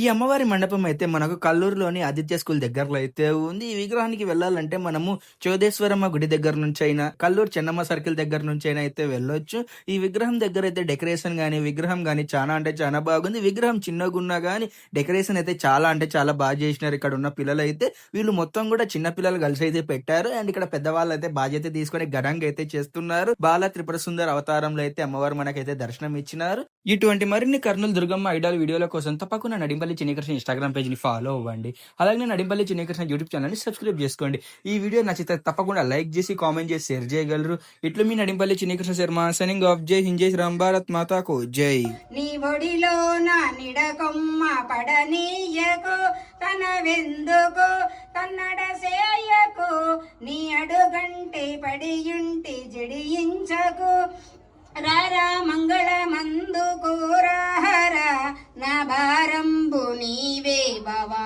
ఈ అమ్మవారి మండపం అయితే మనకు కల్లూరులోని ఆదిత్య స్కూల్ దగ్గరలో అయితే ఉంది. ఈ విగ్రహానికి వెళ్ళాలంటే మనము చౌదేశ్వరమ్మ గుడి దగ్గర నుంచైనా, కల్లూరు చెన్నమ్మ సర్కిల్ దగ్గర నుంచైనా అయితే వెళ్ళొచ్చు. ఈ విగ్రహం దగ్గర అయితే డెకరేషన్ గాని, విగ్రహం గాని చానా అంటే చానా బాగుంది. విగ్రహం చిన్నగున్నా గాని డెకరేషన్ అయితే చాలా అంటే చాలా బాగా చేసినారు. ఇక్కడ ఉన్న పిల్లలైతే వీళ్ళు మొత్తం కూడా చిన్న పిల్లలు కలిసి అయితే పెట్టారు. అండ్ ఇక్కడ పెద్దవాళ్ళు అయితే బాధ్యత తీసుకొని ఘనంగా అయితే చేస్తున్నారు. బాల త్రిపుర సుందర అవతారంలో అయితే అమ్మవారు మనకైతే దర్శనం ఇచ్చినారు. ఇటువంటి మరిన్ని కర్నూలు దుర్గమ్మ ఐడాల్ వీడియోల కోసం తప్పకుండా నడింపల్లి చిన్నకృష్ణ ఇన్స్టాగ్రామ్ పేజ్ని ఫాలో అవ్వండి. అలాగే నడింపల్లి చిన్నకృష్ణ యూట్యూబ్ ఛానల్ని సబ్స్క్రైబ్ చేసుకోండి. ఈ వీడియో నచ్చితే తప్పకుండా లైక్ చేసి, కామెంట్ చేసి, షేర్ చేయగలరు. ఇట్లు మీ నడింపల్లి చిన్నకృష్ణ శర్మ సైనింగ్ ఆఫ్. జై హింద్, జై శ్రీరామ్, భారత్ మాతాకు జై. నీ ఒడిలో నా నిడకొమ్మ పడనీయకు, తనవెందుకు కన్నడ సేయకు, నీ అడుగంటే పడియుంటి జడియించకు, రారా మంగళ మందు కోరాహర, నా భారంబు నీవే భవా.